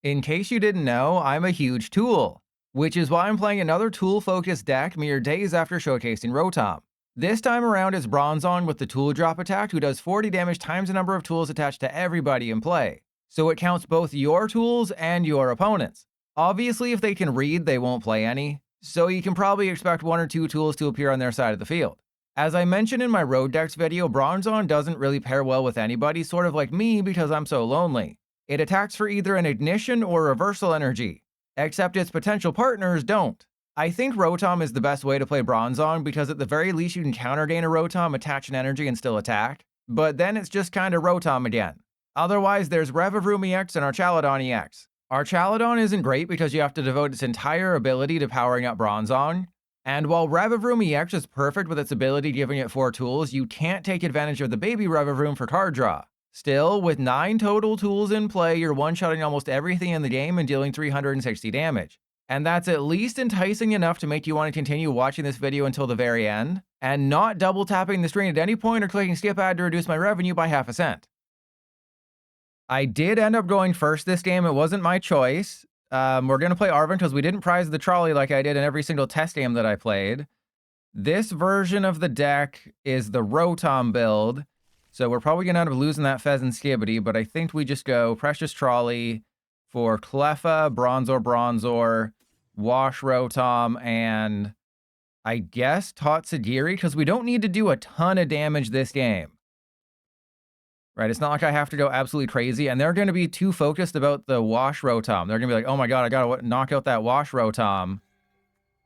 In case you didn't know, I'm a huge Tool, which is why I'm playing another Tool-focused deck mere days after showcasing Rotom. This time around it's Bronzong with the Tool Drop attack, who does 40 damage times the number of tools attached to everybody in play, so it counts both your tools and your opponents. Obviously, if they can read, they won't play any, so you can probably expect 1 or 2 tools to appear on their side of the field. As I mentioned in my Road Decks video, Bronzong doesn't really pair well with anybody, sort of like me because I'm so lonely. It attacks for either an ignition or reversal energy, except its potential partners don't. I think Rotom is the best way to play Bronzong because at the very least you can counter gain a Rotom, attach an energy, and still attack, but then it's just kinda Rotom again. Otherwise, there's Revavroom EX and Archaludon EX. Archaludon isn't great because you have to devote its entire ability to powering up Bronzong, and while Revavroom EX is perfect with its ability giving it 4 tools, you can't take advantage of the baby Revavroom for card draw. Still, with 9 total tools in play, you're one-shotting almost everything in the game and dealing 360 damage. And that's at least enticing enough to make you want to continue watching this video until the very end, and not double tapping the screen at any point or clicking skip ad to reduce my revenue by half a cent. I did end up going first this game, it wasn't my choice. We're going to play Arven because we didn't prize the trolley like I did in every single test game that I played. This version of the deck is the Rotom build, so we're probably going to end up losing that Fezandipiti, but I think we just go Precious Trolley for Cleffa, Bronzor, Wash Rotom, and I guess Tatsugiri, because we don't need to do a ton of damage this game. Right, it's not like I have to go absolutely crazy, and they're going to be too focused about the Wash Rotom. They're going to be like, oh my god, I got to knock out that Wash Rotom.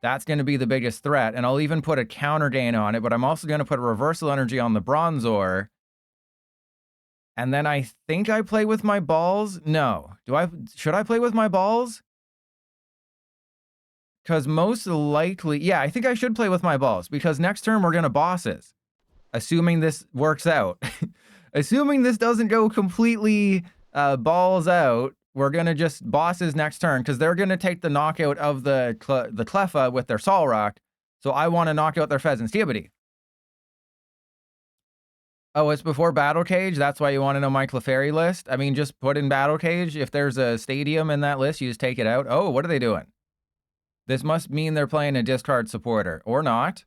That's going to be the biggest threat, and I'll even put a counter gain on it, but I'm also going to put a reversal energy on the Bronzor. And then I think I play with my balls. No. Should I play with my balls? Because most likely, yeah, I think I should play with my balls, because next turn we're going to bosses. Assuming this works out. Assuming this doesn't go completely balls out, we're going to just bosses next turn, because they're going to take the knockout of the Cleffa with their Solrock, so I want to knock out their Fezandipiti. Oh, it's before Battle Cage? That's why you want to know my Clefairy list? I mean, just put in Battle Cage. If there's a stadium in that list, you just take it out. Oh, what are they doing? This must mean they're playing a discard supporter. Or not.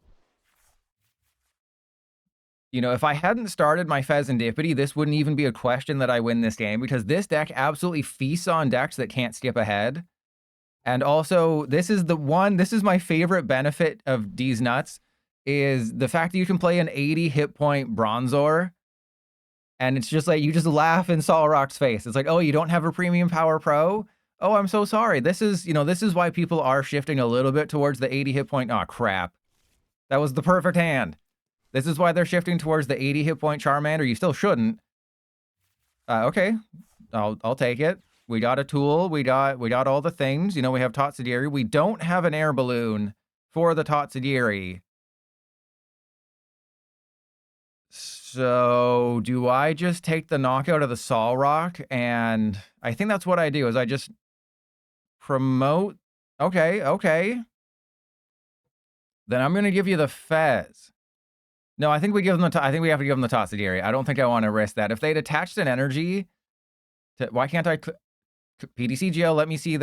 You know, if I hadn't started my Fezandipiti, this wouldn't even be a question that I win this game, because this deck absolutely feasts on decks that can't skip ahead. And also, this is my favorite benefit of D's Nuts, is the fact that you can play an 80 hit point Bronzor, and it's just like, you just laugh in Solrock's face. It's like, oh, you don't have a Premium Power Pro? Oh, I'm so sorry. This is why people are shifting a little bit towards the 80 hit point. Oh, crap. That was the perfect hand. This is why they're shifting towards the 80 hit point Charmander. You still shouldn't. Okay. I'll take it. We got a tool. We got all the things. You know, we have Tatsugiri. We don't have an Air Balloon for the Tatsugiri. So, do I just take the knockout of the Solrock? And I think that's what I do, is I just promote. Okay. Then I'm going to give you the Fez. No, I think we have to give them the Tatsugiri. I don't think I want to risk that. If they'd attached an energy to, why can't I PDCGL, let me see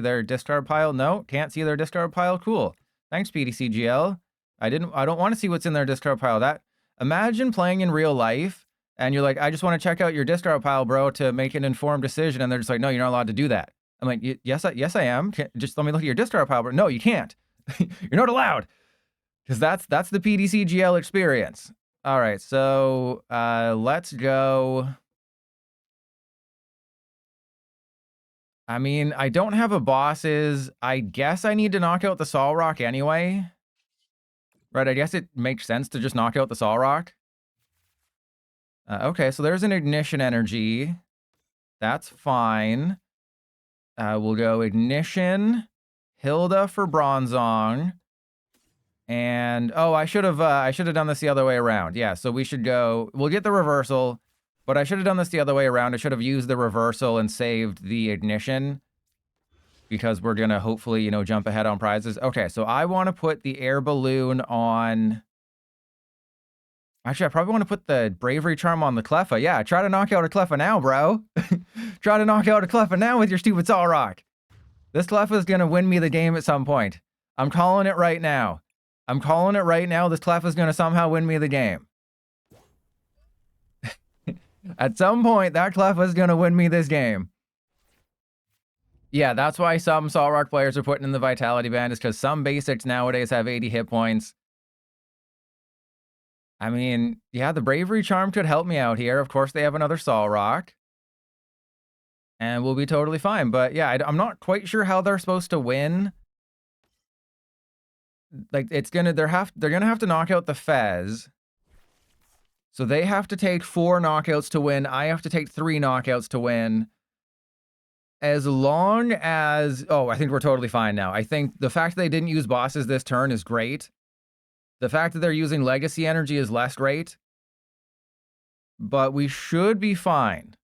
their discard pile. No, can't see their discard pile. Cool. Thanks, PDCGL. I don't want to see what's in their discard pile. Imagine playing in real life and you're like, I just want to check out your discard pile, bro, to make an informed decision. And they're just like, no, you're not allowed to do that. I'm like, yes, I am. Just let me look at your discard pile, bro. No, you can't. You're not allowed. Because that's the PDCGL experience. All right, so let's go. I mean, I don't have a bosses. I guess I need to knock out the Solrock anyway. Right, I guess it makes sense to just knock out the Solrock. Okay, so there's an ignition energy. That's fine. We'll go ignition, Hilda for Bronzong. And oh, I should have done this the other way around. Yeah, so we'll get the reversal, but I should have done this the other way around. I should have used the reversal and saved the ignition, because we're gonna hopefully, jump ahead on prizes. Okay, so I want to put the Air Balloon on. Actually, I probably want to put the Bravery Charm on the Cleffa. Yeah, try to knock out a Cleffa now, bro. Try to knock out a Cleffa now with your stupid Solrock. This Cleffa is going to win me the game at some point. I'm calling it right now. I'm calling it right now. This Cleffa is going to somehow win me the game. At some point, that Cleffa is going to win me this game. Yeah, that's why some Solrock players are putting in the Vitality Band, is because some basics nowadays have 80 hit points. I mean, yeah, the Bravery Charm could help me out here. Of course, they have another Solrock. And we'll be totally fine. But yeah, I'm not quite sure how they're supposed to win. Like, they're gonna have to knock out the Fez. So they have to take 4 knockouts to win. I have to take 3 knockouts to win. As long as... Oh, I think we're totally fine now. I think the fact that they didn't use bosses this turn is great. The fact that they're using Legacy Energy is less great. But we should be fine.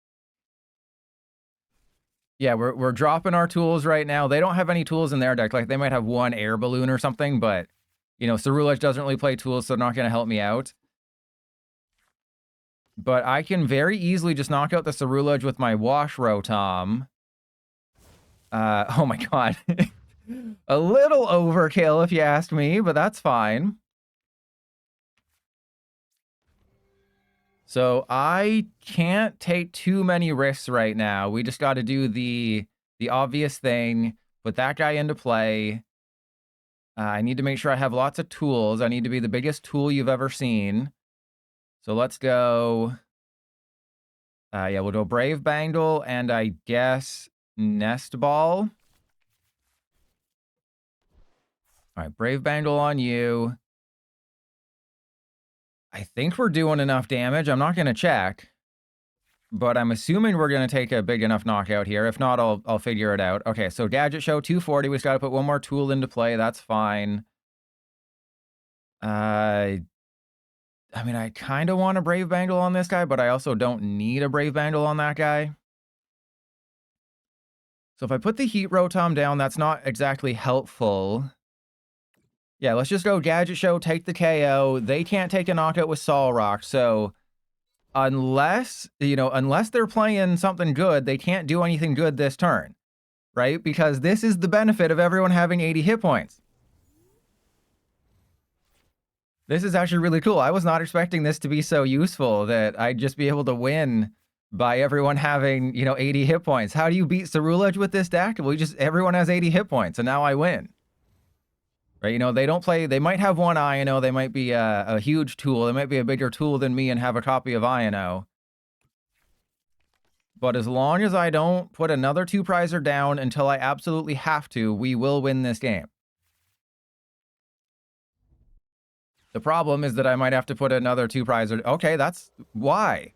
Yeah, we're dropping our tools right now. They don't have any tools in their deck. Like, they might have 1 Air Balloon or something, but, you know, Cerulege doesn't really play tools, so they're not going to help me out. But I can very easily just knock out the Cerulege with my Wash Rotom. Oh my god. A little overkill, if you ask me, but that's fine. So I can't take too many risks right now. We just got to do the obvious thing, put that guy into play. I need to make sure I have lots of tools. I need to be the biggest tool you've ever seen. So let's go. Yeah, we'll go Brave Bangle and I guess Nest Ball. All right, Brave Bangle on you. I think we're doing enough damage. I'm not going to check, but I'm assuming we're going to take a big enough knockout here. If not, I'll figure it out. Okay, so Gadget Show 240. We just got to put 1 more tool into play. That's fine. I mean, I kind of want a Brave Bangle on this guy, but I also don't need a Brave Bangle on that guy. So if I put the Heat Rotom down, that's not exactly helpful. Yeah, let's just go Gadget Show, take the KO. They can't take a knockout with Solrock, so unless they're playing something good, they can't do anything good this turn, right? Because this is the benefit of everyone having 80 hit points. This is actually really cool. I was not expecting this to be so useful, that I'd just be able to win by everyone having, 80 hit points. How do you beat Cerulege with this deck? Well, everyone has 80 hit points, and now I win. Right, they don't play, they might have 1 Iono, they might be a huge tool, they might be a bigger tool than me and have a copy of Iono. But as long as I don't put another 2-prizer down until I absolutely have to, we will win this game. The problem is that I might have to put another 2-prizer. Okay, that's why.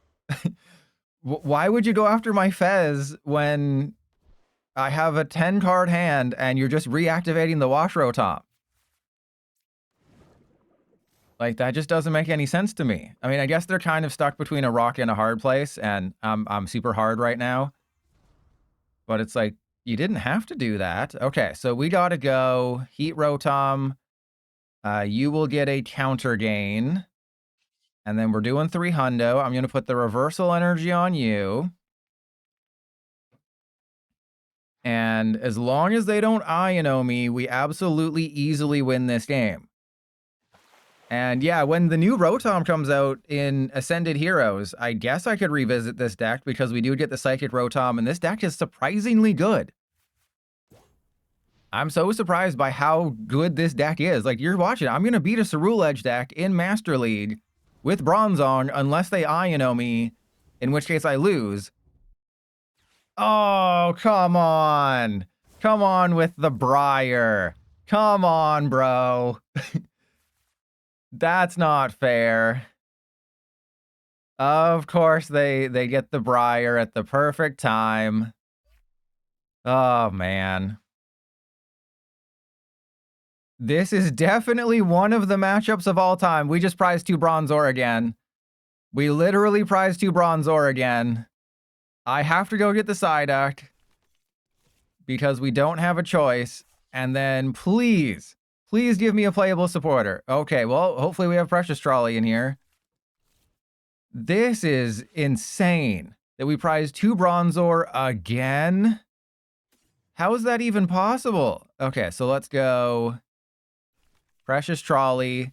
Why would you go after my Fez when I have a 10-card hand and you're just reactivating the Wash Rotom? Like, that just doesn't make any sense to me. I mean, I guess they're kind of stuck between a rock and a hard place, and I'm super hard right now. But it's like, you didn't have to do that. Okay, so we gotta go Heat Rotom. You will get a counter gain. And then we're doing 3 hundo. I'm going to put the Reversal Energy on you. And as long as they don't Iono me, we absolutely easily win this game. And yeah, when the new Rotom comes out in Ascended Heroes, I guess I could revisit this deck because we do get the Psychic Rotom, and this deck is surprisingly good. I'm so surprised by how good this deck is. Like, you're watching, I'm going to beat a Cerulege deck in Master League with Bronzong unless they Iono me, in which case I lose. Oh, come on. Come on with the Briar. Come on, bro. That's not fair. Of course they get the Briar at the perfect time. Oh, man. This is definitely one of the matchups of all time. We just prized 2 Bronzor again. We literally prized 2 Bronzor again. I have to go get the Psyduck because we don't have a choice. And then please give me a playable supporter. Okay, well, hopefully we have Precious Trolley in here. This is insane. that we prize 2 Bronzor again? How is that even possible? Okay, so let's go Precious Trolley.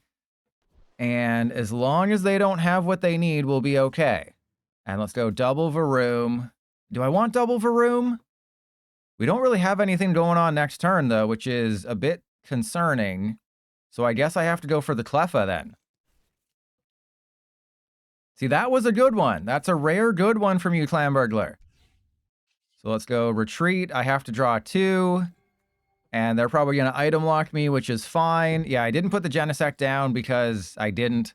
And as long as they don't have what they need, we'll be okay. And let's go double Varoom. Do I want double Varoom? We don't really have anything going on next turn, though, which is a bit concerning. So I guess I have to go for the Cleffa then. See, that was a good one. That's a rare good one from you, Clan Burglar. So let's go retreat. I have to draw 2. And they're probably going to item lock me, which is fine. Yeah, I didn't put the Genesect down because I didn't.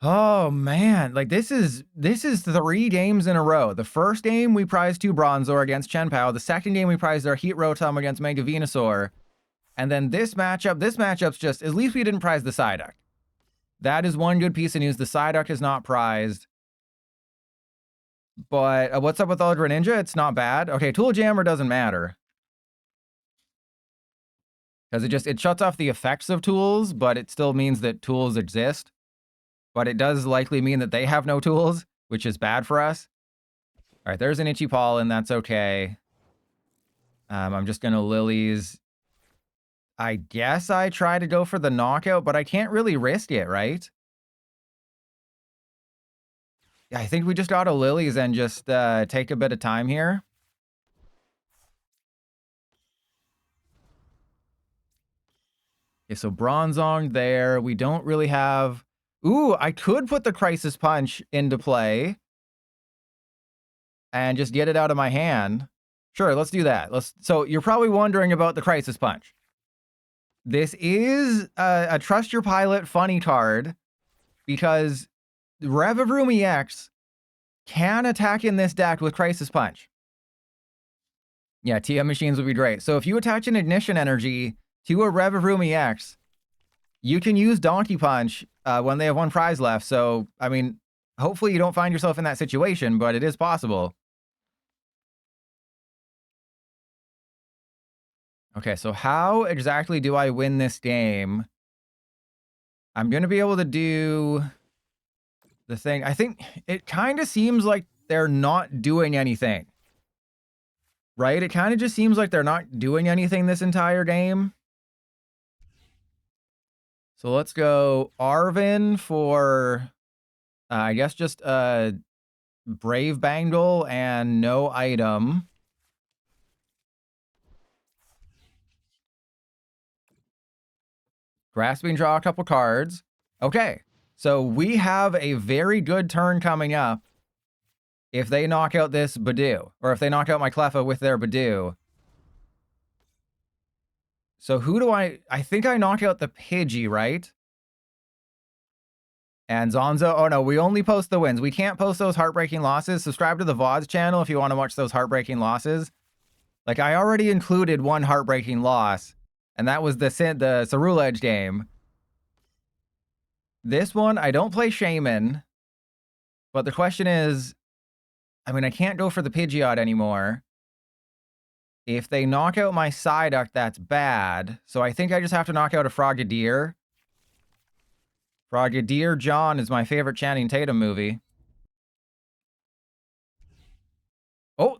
Oh, man. Like, this is 3 games in a row. The first game, we prized 2 Bronzor against Chien-Pao. The second game, we prized our Heat Rotom against Mega Venusaur. And then this matchup's just, at least we didn't prize the Psyduck. That is one good piece of news. The Psyduck is not prized. But what's up with Ultra Ninja? It's not bad. Okay, Tool Jammer doesn't matter. Because it shuts off the effects of tools, but it still means that tools exist. But it does likely mean that they have no tools, which is bad for us. All right, there's an Itchy Pollen. That's okay. I'm just going to Lilies. I guess I try to go for the knockout, but I can't really risk it, right? Yeah, I think we just auto Lilies and just take a bit of time here. Okay, so Bronzong there. We don't really have... Ooh, I could put the Crisis Punch into play. And just get it out of my hand. Sure, let's do that. So you're probably wondering about the Crisis Punch. This is a Trust Your Pilot funny card. Because Revavroom EX can attack in this deck with Crisis Punch. Yeah, TM machines would be great. So if you attach an Ignition Energy to a Revavroom EX, you can use Donkey Punch when they have 1 prize left. So, I mean, hopefully you don't find yourself in that situation, but it is possible. Okay, so how exactly do I win this game? I'm going to be able to do the thing. I think it kind of seems like they're not doing anything. Right? It kind of just seems like they're not doing anything this entire game. So let's go Arven for, I guess, just Brave Bangle and no item. Grasping, draw a couple cards. Okay, so we have a very good turn coming up if they knock out this Badoo, or if they knock out my Cleffa with their Badoo. So who do I think I knock out the Pidgey, right? And Zonzo, oh no, we only post the wins. We can't post those heartbreaking losses. Subscribe to the VODs channel if you want to watch those heartbreaking losses. Like, I already included 1 heartbreaking loss, and that was the Cerule Edge game. This one, I don't play Shaman, but the question is, I mean, I can't go for the Pidgeot anymore. If they knock out my Psyduck, that's bad. So I think I just have to knock out a Frogadier. Frogadier John is my favorite Channing Tatum movie. Oh,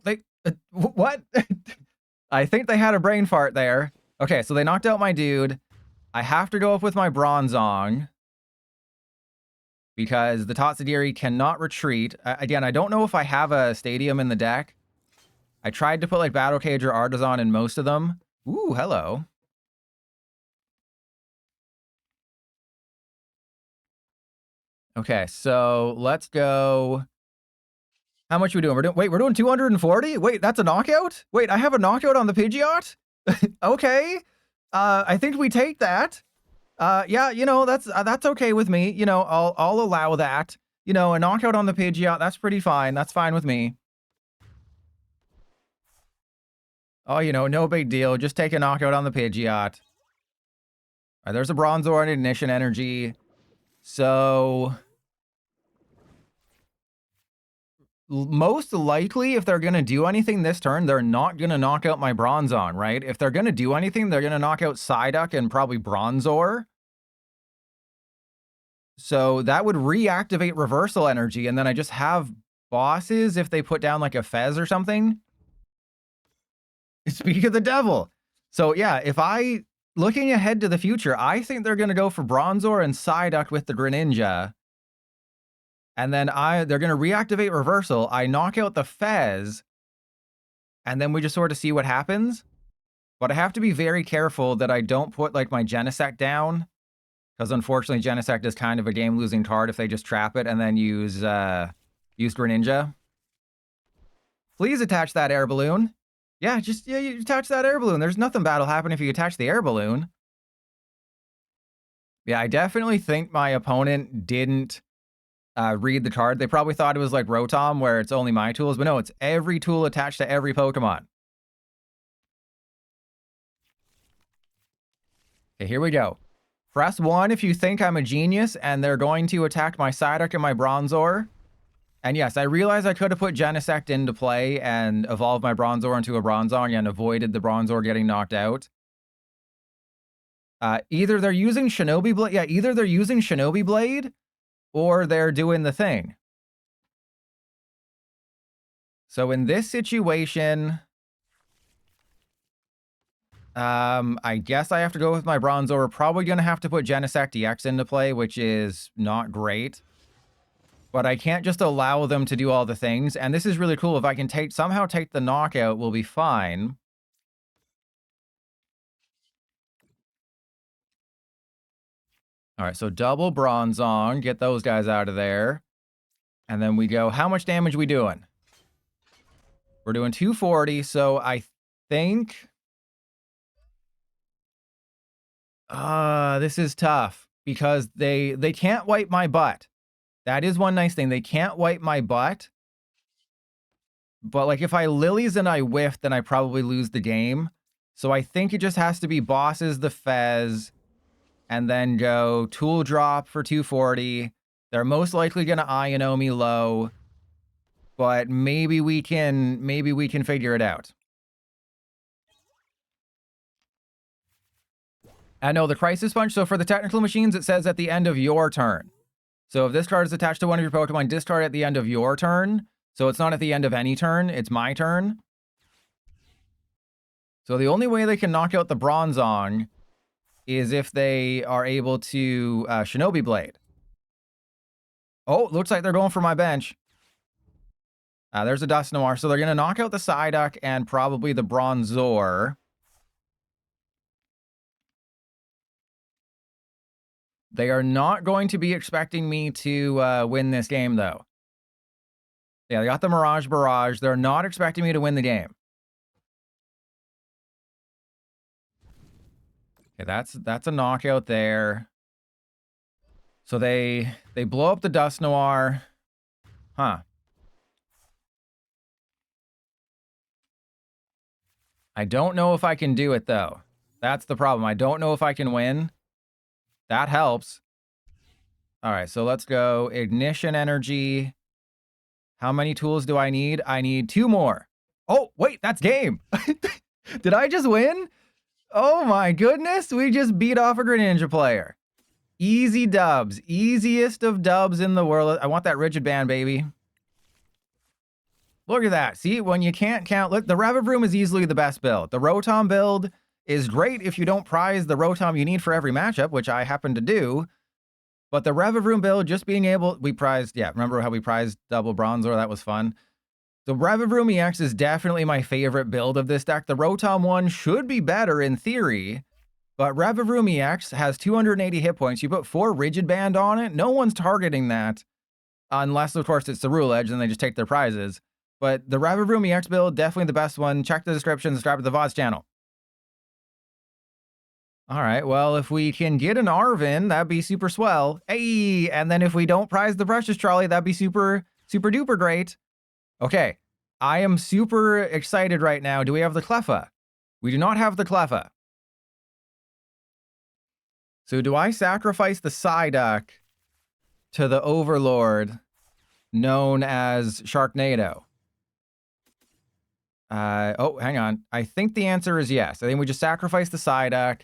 what? I think they had a brain fart there. Okay, so they knocked out my dude. I have to go up with my Bronzong. Because the Tatsugiri cannot retreat. Again, I don't know if I have a Stadium in the deck. I tried to put like Battle Cage or Artisan in most of them. Ooh, hello. Okay, so let's go. How much are we doing? We're doing 240? Wait, that's a knockout? Wait, I have a knockout on the Pidgeot? Okay. I think we take that. Yeah, you know, that's okay with me. You know, I'll allow that. You know, a knockout on the Pidgeot, that's pretty fine. That's fine with me. Oh, you know, no big deal. Just take a knockout on the Pidgeot. All right, there's a Bronzor and Ignition Energy. So most likely, if they're going to do anything this turn, they're not going to knock out my Bronzong, right? If they're going to do anything, they're going to knock out Psyduck and probably Bronzor. So that would reactivate Reversal Energy, and then I just have bosses if they put down like a Fez or something. Speak of the devil. So yeah, looking ahead to the future, I think they're going to go for Bronzor and Psyduck with the Greninja. And then they're going to reactivate Reversal. I knock out the Fez. And then we just sort of see what happens. But I have to be very careful that I don't put like my Genesect down. Because unfortunately, Genesect is kind of a game-losing card if they just trap it and then use Greninja. Please attach that Air Balloon. Yeah, you attach that Air Balloon. There's nothing bad will happen if you attach the Air Balloon. Yeah, I definitely think my opponent didn't read the card. They probably thought it was like Rotom, where it's only my tools. But no, it's every tool attached to every Pokemon. Okay, here we go. Press 1 if you think I'm a genius and they're going to attack my Psyduck and my Bronzor. And yes, I realize I could have put Genesect into play and evolved my Bronzor into a Bronzong and avoided the Bronzor getting knocked out. Either they're using Shinobi Blade. Yeah, either they're using Shinobi Blade or they're doing the thing. So in this situation, I guess I have to go with my Bronzor. We're probably going to have to put Genesect EX into play, which is not great. But I can't just allow them to do all the things. And this is really cool. If I can somehow take the knockout, we'll be fine. All right, so double Bronzong. Get those guys out of there. And then we go, how much damage we doing? We're doing 240, so I think... this is tough. Because they can't wipe my butt. That is one nice thing. They can't wipe my butt. But, like, if I Lilies and I whiff, then I probably lose the game. So I think it just has to be bosses, the Fez, and then go Tool Drop for 240. They're most likely going to Iono me low. But maybe we can figure it out. I know the Crisis Punch. So for the technical machines, it says at the end of your turn. So if this card is attached to one of your Pokemon, discard at the end of your turn. So it's not at the end of any turn, it's my turn. So the only way they can knock out the Bronzong is if they are able to Shinobi Blade. Oh, looks like they're going for my bench. There's a Dusknoir. So they're going to knock out the Psyduck and probably the Bronzor. They are not going to be expecting me to win this game, though. Yeah, they got the Mirage Barrage. They're not expecting me to win the game. Okay, that's a knockout there. So they blow up the Dusknoir. Huh. I don't know if I can do it, though. That's the problem. I don't know if I can win. That helps. All right, so let's go. Ignition Energy. How many tools do I need? I need 2 more. Oh, wait, that's game. Did I just win? Oh my goodness, we just beat off a Greninja player. Easy dubs. Easiest of dubs in the world. I want that Rigid Band, baby. Look at that. See, when you can't count... Look, the Revavroom is easily the best build. The Rotom build is great if you don't prize the Rotom you need for every matchup, which I happen to do. But the Revavroom build, just being able... We prized... Yeah, remember how we prized double Bronzor? That was fun. The Revavroom EX is definitely my favorite build of this deck. The Rotom one should be better in theory, but Revavroom EX has 280 hit points. You put 4 Rigid Band on it, no one's targeting that. Unless, of course, it's the Rule Edge and they just take their prizes. But the Revavroom EX build, definitely the best one. Check the description, subscribe to the VODs channel. All right, well, if we can get an Arven, that'd be super swell. Hey, and then if we don't prize the Precious Trolley, that'd be super, super duper great. Okay, I am super excited right now. Do we have the Cleffa? We do not have the Cleffa. So do I sacrifice the Psyduck to the Overlord known as Sharknado? Oh, hang on. I think the answer is yes. I think we just sacrifice the Psyduck.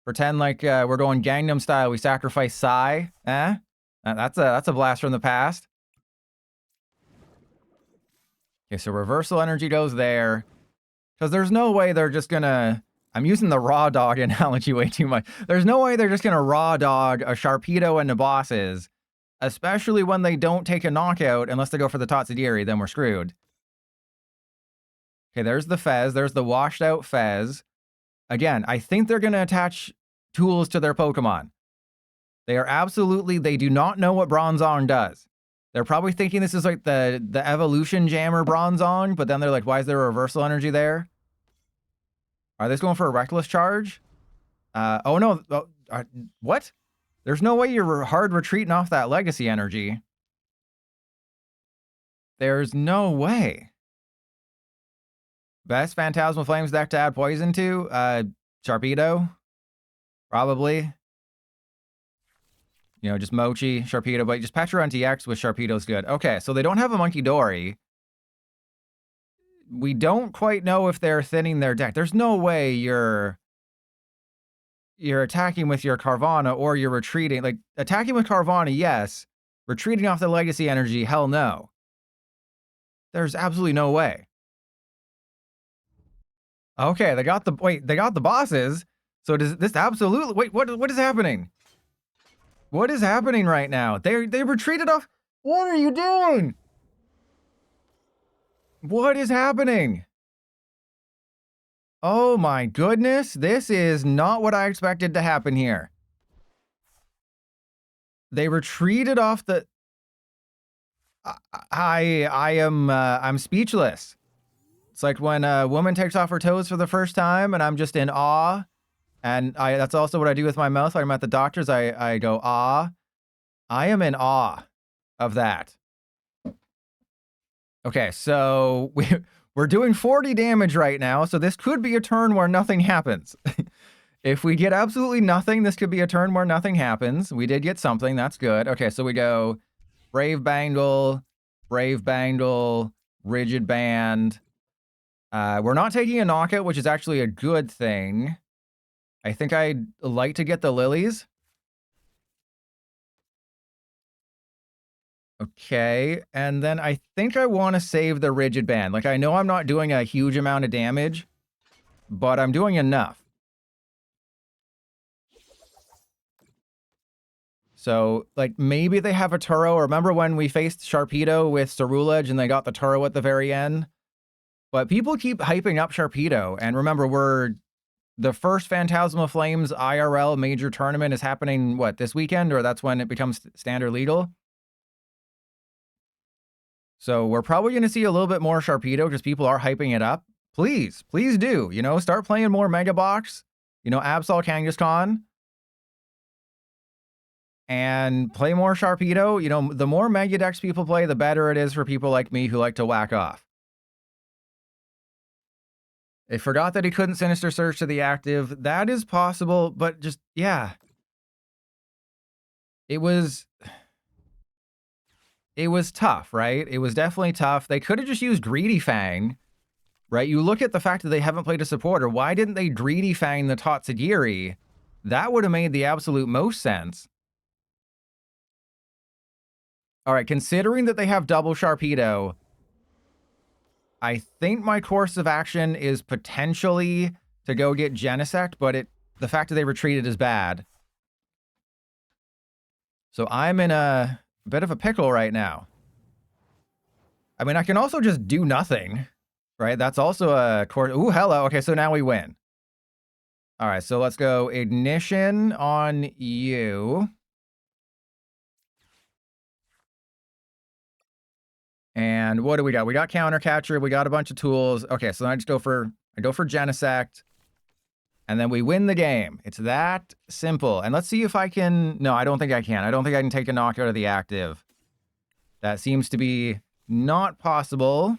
Pretend like we're going Gangnam style. We sacrifice Psy. That's a blast from the past. Okay, so reversal energy goes there. Because there's no way they're just gonna... I'm using the raw dog analogy way too much. There's no way they're just gonna raw dog a Sharpedo and the bosses, especially when they don't take a knockout unless they go for the Tatsugiri, then we're screwed. Okay, there's the Fez. There's the washed out Fez. Again, I think they're gonna attach tools to their Pokemon. They are absolutely... They do not know what Bronzong does. They're probably thinking this is like the evolution jammer Bronzong, but then they're like, why is there a reversal energy there? Are they going for a reckless charge? Oh no, what? There's no way you're hard retreating off that legacy energy. There's no way. Best Phantasmal Flames deck to add poison to? Sharpedo? Probably. You know, just Mochi, Sharpedo, but just Petra on TX with Sharpedo's good. Okay, so they don't have a Monkey Dory. We don't quite know if they're thinning their deck. There's no way you're attacking with your Carvana or you're retreating. Like, attacking with Carvana, yes. Retreating off the legacy energy, hell no. There's absolutely no way. Okay, they got the... Wait, they got the bosses. So does this absolutely... Wait, what is happening? What is happening right now? They retreated off... What are you doing? What is happening? Oh my goodness, this is not what I expected to happen here. They retreated off the... I'm speechless. It's like when a woman takes off her toes for the first time and I'm just in awe. And that's also what I do with my mouth. When I'm at the doctor's, I go, ah. I am in awe of that. Okay, so we're doing 40 damage right now, so this could be a turn where nothing happens. If we get absolutely nothing, this could be a turn where nothing happens. We did get something, that's good. Okay, so we go Brave Bangle, Rigid Band. We're not taking a knockout, which is actually a good thing. I think I'd like to get the lilies. Okay, and then I think I want to save the Rigid Band. Like, I know I'm not doing a huge amount of damage, but I'm doing enough. So, like, maybe they have a Turo. Remember when we faced Sharpedo with Cerulege and they got the Turo at the very end? But people keep hyping up Sharpedo. And remember, the first Phantasmal Flames IRL major tournament is happening, what, this weekend? Or that's when it becomes standard legal? So we're probably going to see a little bit more Sharpedo because people are hyping it up. Please do. You know, start playing more Mega Box. You know, Absol Kangaskhan. And play more Sharpedo. You know, the more Mega decks people play, the better it is for people like me who like to whack off. They forgot that he couldn't Sinister Surge to the active. That is possible, but just, yeah. It was tough, right? It was definitely tough. They could have just used Greedy Fang, right? You look at the fact that they haven't played a supporter. Why didn't they Greedy Fang the Tatsugiri? That would have made the absolute most sense. All right, considering that they have double Sharpedo, I think my course of action is potentially to go get Genesect, but the fact that they retreated is bad. So I'm in a bit of a pickle right now. I mean, I can also just do nothing, right? That's also a course. Ooh, hello. Okay, so now we win. All right, so let's go Ignition on you. And what do we got? We got Counter Catcher. We got a bunch of tools. Okay, so I just go for Genesect. And then we win the game. It's that simple. And let's see if I can... No, I don't think I can. I don't think I can take a knockout of the active. That seems to be not possible.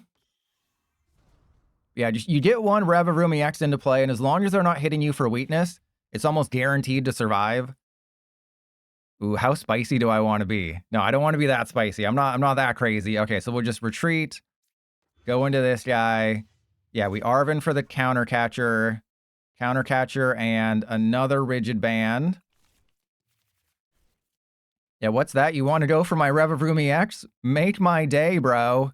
Yeah, just you get one Revavroom EX into play, and as long as they're not hitting you for weakness, it's almost guaranteed to survive. Ooh, how spicy do I want to be? No, I don't want to be that spicy. I'm not that crazy. Okay, so we'll just retreat. Go into this guy. Yeah, we Arven for the Counter Catcher, and another Rigid Band. Yeah, what's that? You want to go for my Revavroom EX? Make my day, bro.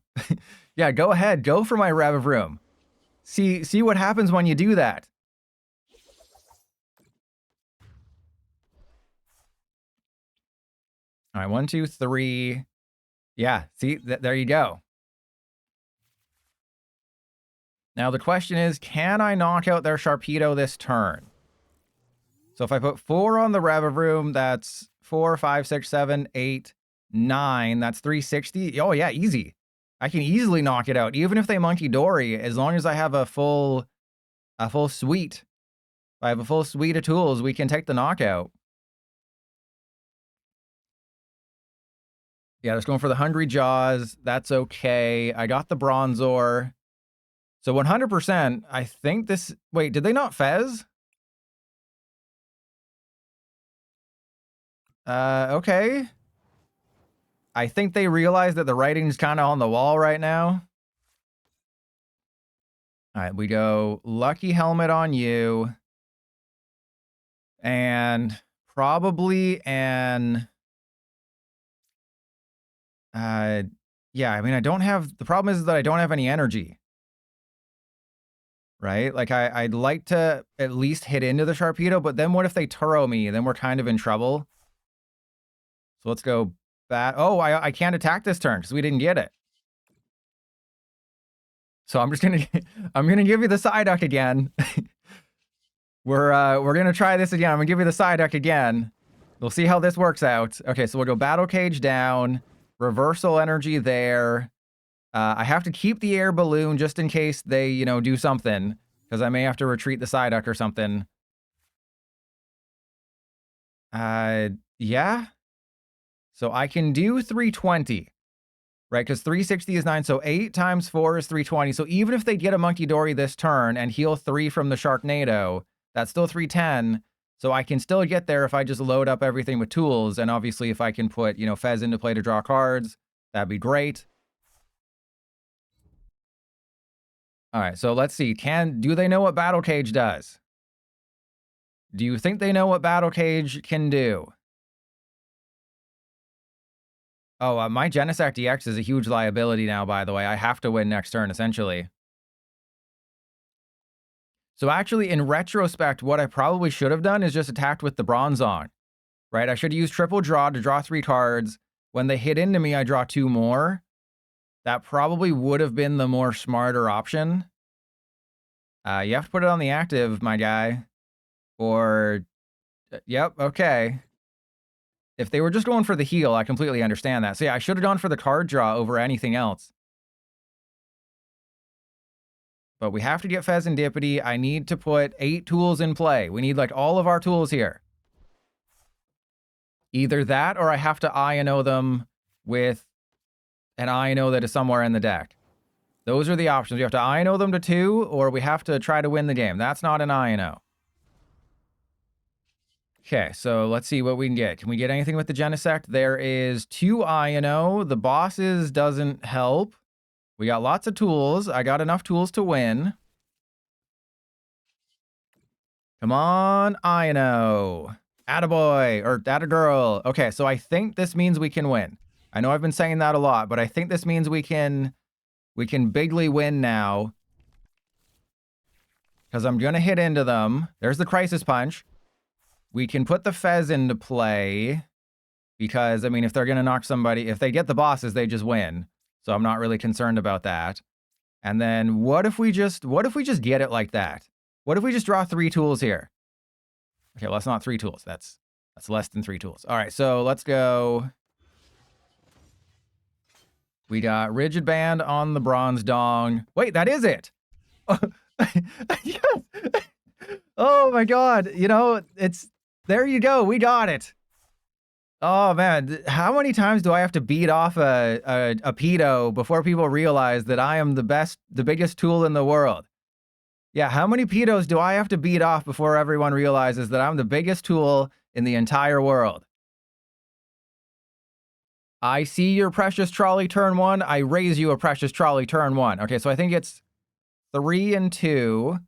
Yeah, go ahead. Go for my Revavroom. See what happens when you do that. All right, 1, 2, 3. Yeah, see, there you go. Now the question is, can I knock out their Sharpedo this turn? So if I put 4 on the Revavroom, that's 4, 5, 6, 7, 8, 9. That's 360. Oh yeah, easy. I can easily knock it out, even if they Monkey Dory, as long as I have a full suite. If I have a full suite of tools, we can take the knockout. Yeah, just going for the Hungry Jaws. That's okay. I got the Bronzor. So 100%, I think this... Wait, did they not Fez? Okay. I think they realize that the writing's kind of on the wall right now. All right, we go Lucky Helmet on you. And probably an... yeah, I mean, I don't have... The problem is that I don't have any energy. Right? Like, I'd like to at least hit into the Sharpedo, but then what if they Turo me? Then we're kind of in trouble. So let's go back. Oh, I can't attack this turn because we didn't get it. So I'm just gonna... I'm gonna give you the Psyduck again. We're gonna try this again. I'm gonna give you the Psyduck again. We'll see how this works out. Okay, so we'll go Battle Cage down. Reversal energy there. I have to keep the Air Balloon just in case they, you know, do something. Because I may have to retreat the Psyduck or something. Yeah. So I can do 320. Right, because 360 is 9, so 8 times 4 is 320. So even if they get a Monkey Dory this turn and heal 3 from the Sharknado, that's still 310. So I can still get there if I just load up everything with tools. And obviously if I can put, you know, Fez into play to draw cards, that'd be great. All right, so let's see. Do they know what Battle Cage does? Do you think they know what Battle Cage can do? Oh, my Genesect EX is a huge liability now, by the way. I have to win next turn, essentially. So actually, in retrospect, what I probably should have done is just attacked with the Bronzong. Right? I should have used triple draw to draw 3 cards. When they hit into me, I draw 2 more. That probably would have been the more smarter option. You have to put it on the active, my guy. Or... Yep, okay. If they were just going for the heal, I completely understand that. So yeah, I should have gone for the card draw over anything else. But we have to get Fezandipiti. I need to put 8 tools in play. We need like all of our tools here. Either that or I have to Iono them with an Iono that is somewhere in the deck. Those are the options. We have to Iono them to 2 or we have to try to win the game. That's not an Iono. Okay, so let's see what we can get. Can we get anything with the Genesect? There is 2 Iono. The bosses doesn't help. We got lots of tools. I got enough tools to win. Come on, Iono. Attaboy, or attagirl. Okay, so I think this means we can win. I know I've been saying that a lot, but I think this means we can bigly win now. Because I'm going to hit into them. There's the Crisis Punch. We can put the Fez into play. Because, I mean, if they're going to knock somebody... If they get the bosses, they just win. So I'm not really concerned about that. And then what if we just get it like that? What if we just draw 3 tools here? Okay, well, that's not 3 tools. That's less than 3 tools. All right, so let's go. We got Rigid Band on the Bronzong. Wait, that is it. Yes. Oh my God. You know, there you go. We got it. Oh man, how many times do I have to beat off a Pedo before people realize that I am the biggest tool in the world? Yeah, how many Pedos do I have to beat off before everyone realizes that I'm the biggest tool in the entire world? I see your Precious Trolley turn 1. I raise you a Precious Trolley turn 1. Okay, so I think it's 3 and 2.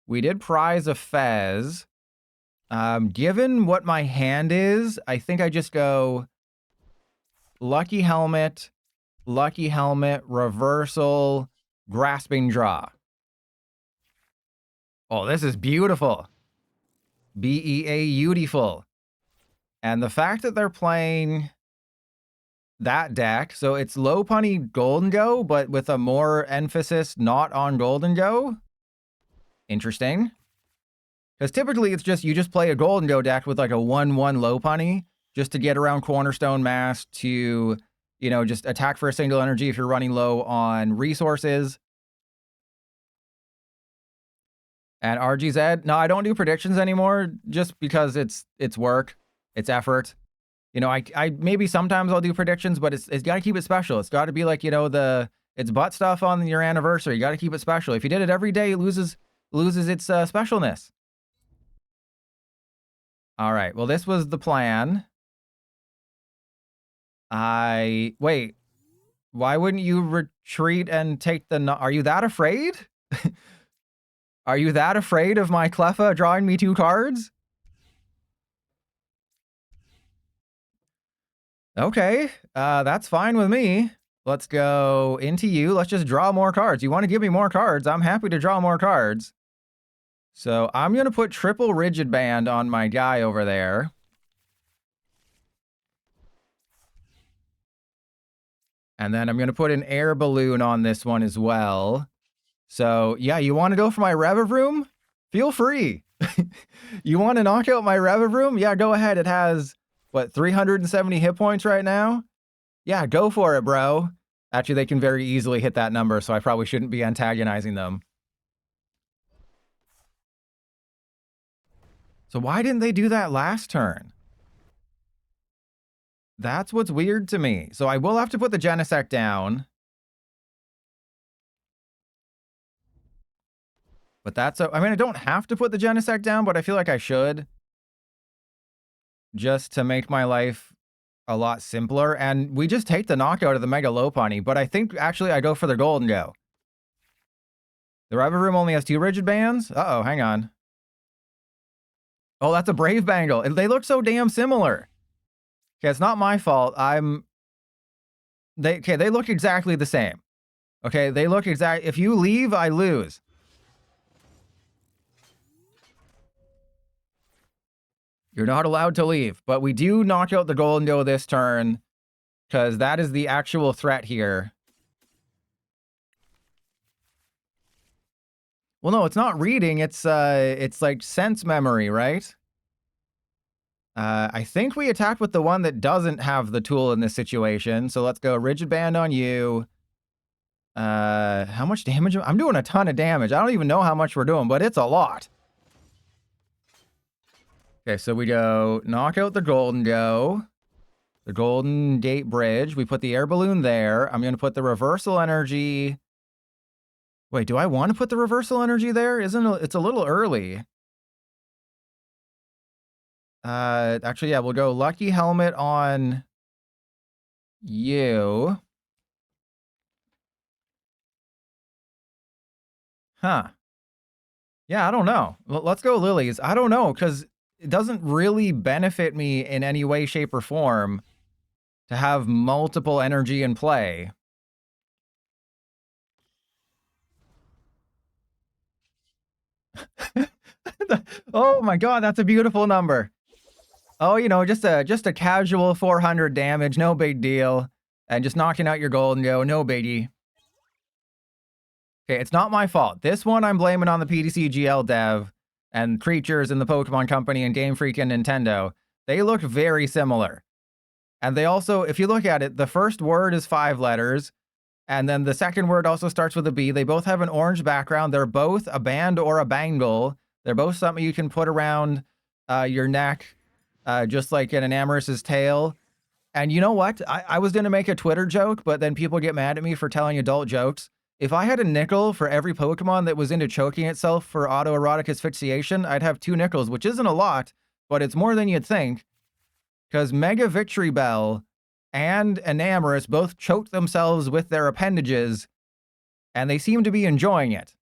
We did prize a Fez. Given what my hand is, I think I just go Lucky Helmet, Lucky Helmet, Reversal, Grasping Draw. Oh, this is beautiful. beautiful. And the fact that they're playing that deck, so it's low punny Golden Go, but with a more emphasis not on Golden Go. Interesting. Because typically it's just, you just play a Golden Go deck with like a 1-1 low punny just to get around Cornerstone Mass to, you know, just attack for a single energy if you're running low on resources. And RGZ, no, I don't do predictions anymore just because it's work, it's effort. You know, I maybe sometimes I'll do predictions, but it's got to keep it special. It's got to be like, you know, it's butt stuff on your anniversary. You got to keep it special. If you did it every day, it loses its specialness. All right. Well, this was the plan. Wait. Why wouldn't you retreat and take the... Are you that afraid? Are you that afraid of my Cleffa drawing me 2 cards? Okay, that's fine with me. Let's go into you. Let's just draw more cards. You want to give me more cards? I'm happy to draw more cards. So I'm going to put triple Rigid Band on my guy over there. And then I'm going to put an Air Balloon on this one as well. So yeah, you want to go for my Revavroom? Feel free. You want to knock out my Revavroom? Yeah, go ahead. It has... what, 370 hit points right now? Yeah, go for it, bro. Actually, they can very easily hit that number, so I probably shouldn't be antagonizing them. So why didn't they do that last turn? That's what's weird to me. So I will have to put the Genesect down. But that's... I mean, I don't have to put the Genesect down, but I feel like I should. Just to make my life a lot simpler. And we just take the knockout of the Mega Lopunny, but I think actually I go for the Golden Go. The Revavroom only has 2 Rigid Bands? Uh-oh, hang on. Oh, that's a Brave Bangle. They look so damn similar. Okay, it's not my fault. They look exactly the same. Okay, they look exact. If you leave, I lose. You're not allowed to leave, but we do knock out the Golden Go this turn because that is the actual threat here. Well, no, it's not reading. It's like sense memory, right? I think we attacked with the one that doesn't have the tool in this situation. So let's go Rigid Band on you. How much damage? I'm doing a ton of damage. I don't even know how much we're doing, but it's a lot. Okay, so we go knock out the Golden Go. The Golden Gate Bridge. We put the Air Balloon there. I'm going to put the Reversal Energy... Wait, do I want to put the Reversal Energy there? It's a little early. Actually, yeah, we'll go Lucky Helmet on you. Huh. Yeah, I don't know. Let's go Lilies. I don't know, because it doesn't really benefit me in any way, shape, or form to have multiple energy in play. Oh my god, that's a beautiful number. Oh, you know, just a casual 400 damage, no big deal. And just knocking out your Golden Go, no biggie. Okay, it's not my fault. This one I'm blaming on the PTCGL dev and creatures in the Pokemon Company and Game Freak and Nintendo. They look very similar. And they also, if you look at it, the first word is 5 letters. And then the second word also starts with a B. They both have an orange background. They're both a band or a bangle. They're both something you can put around your neck, just like an Amoris's tail. And you know what? I was going to make a Twitter joke, but then people get mad at me for telling adult jokes. If I had a nickel for every Pokemon that was into choking itself for autoerotic asphyxiation, I'd have 2 nickels, which isn't a lot, but it's more than you'd think. Because Mega Victory Bell and Enamoris both choked themselves with their appendages, and they seem to be enjoying it.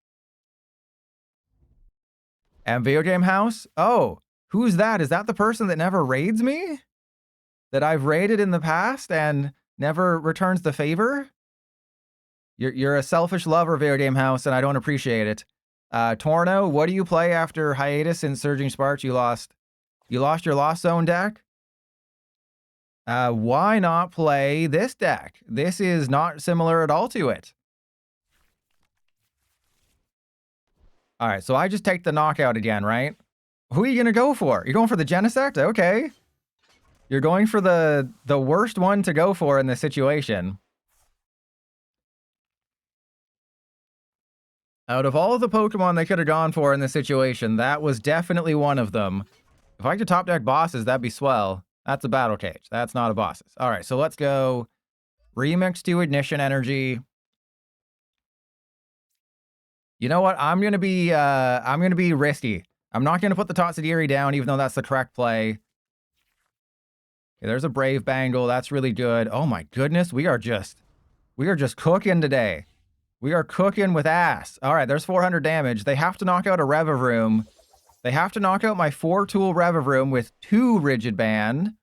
And Video Game House? Oh, who's that? Is that the person that never raids me? That I've raided in the past and Never returns the favor? You're a selfish lover, Video Game House, and I don't appreciate it. Torno, what do you play after hiatus in Surging Sparks? You lost your Lost Zone deck? Why not play this deck? This is not similar at all to it. All right, so I just take the knockout again, right? Who are you going to go for? You're going for the Genesect? Okay. You're going for the worst one to go for in this situation. Out of all of the Pokemon they could have gone for in this situation, that was definitely one of them. If I could top deck bosses, that'd be swell. That's a Battle Cage. That's not a bosses. All right, so let's go Remix to Ignition Energy. You know what? I'm gonna be risky. I'm not gonna put the Tatsugiri down, even though that's the correct play. Okay, there's a Brave Bangle. That's really good. Oh my goodness, we are just cooking today. We are cooking with ass. All right, there's 400 damage. They have to knock out a Revavroom. They have to knock out my 4-tool Revavroom with 2 Rigid Band.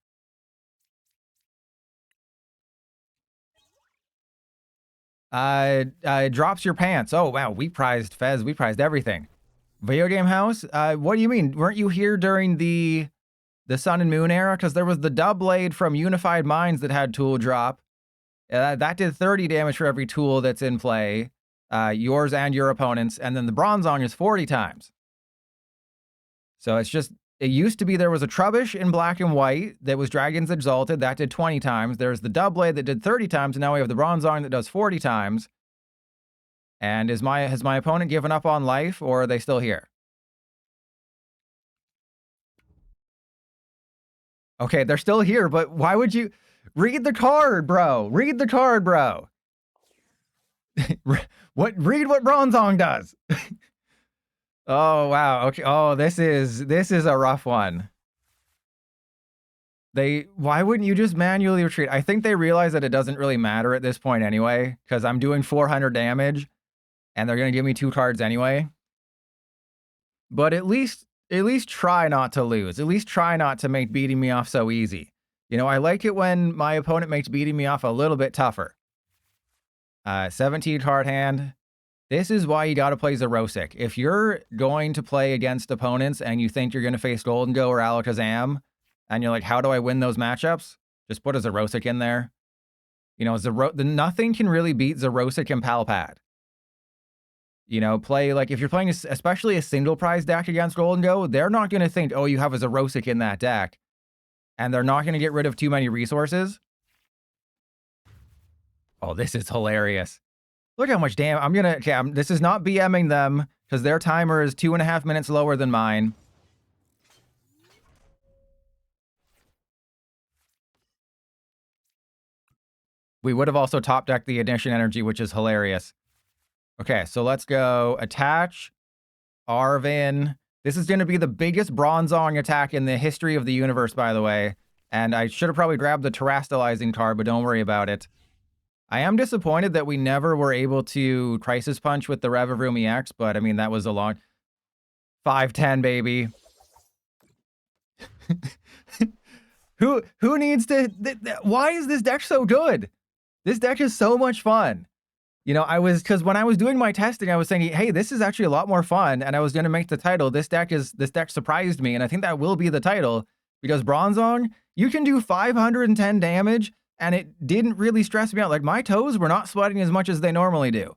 Drops your pants. Oh, wow. We prized Fez. We prized everything. Video Game House? What do you mean? Weren't you here during the Sun and Moon era? Because there was the Doublade from Unified Minds that had Tool Drop. That did 30 damage for every tool that's in play. Yours and your opponent's. And then the Bronzong is 40 times. So it's just, it used to be there was a Trubbish in black and white that was Dragon's Exalted. That did 20 times. There's the Doublade that did 30 times. And now we have the Bronzong that does 40 times. And has my opponent given up on life, or are they still here? Okay, they're still here, but why would you... Read the card, bro. Read the card, bro. Read what Bronzong does. Oh, wow. Okay. Oh, this is a rough one. Why wouldn't you just manually retreat? I think they realize that it doesn't really matter at this point anyway, because I'm doing 400 damage and they're going to give me 2 cards anyway. But at least try not to lose. At least try not to make beating me off so easy. You know, I like it when my opponent makes beating me off a little bit tougher. 17 card hand. This is why you got to play Xerosic. If you're going to play against opponents and you think you're going to face Golden Go or Alakazam, and you're like, how do I win those matchups? Just put a Xerosic in there. You know, nothing can really beat Xerosic and Palpad. You know, play, like, if you're playing especially a single prize deck against Golden Go, they're not going to think, oh, you have a Xerosic in that deck. And they're not going to get rid of too many resources. Oh, this is hilarious. Look how much damage. This is not BMing them, because their timer is 2.5 minutes lower than mine. We would have also top decked the Ignition Energy, which is hilarious. Okay, so let's go attach Arven. This is going to be the biggest Bronzong attack in the history of the universe, by the way. And I should have probably grabbed the Terastallizing card, but don't worry about it. I am disappointed that we never were able to Crisis Punch with the Revavroom EX, but I mean, that was a long... 510, baby. Who needs to... Why is this deck so good? This deck is so much fun. You know, because when I was doing my testing, I was thinking, hey, this is actually a lot more fun, and I was going to make the title, this deck surprised me, and I think that will be the title, because Bronzong, you can do 510 damage, and it didn't really stress me out. Like, my toes were not sweating as much as they normally do.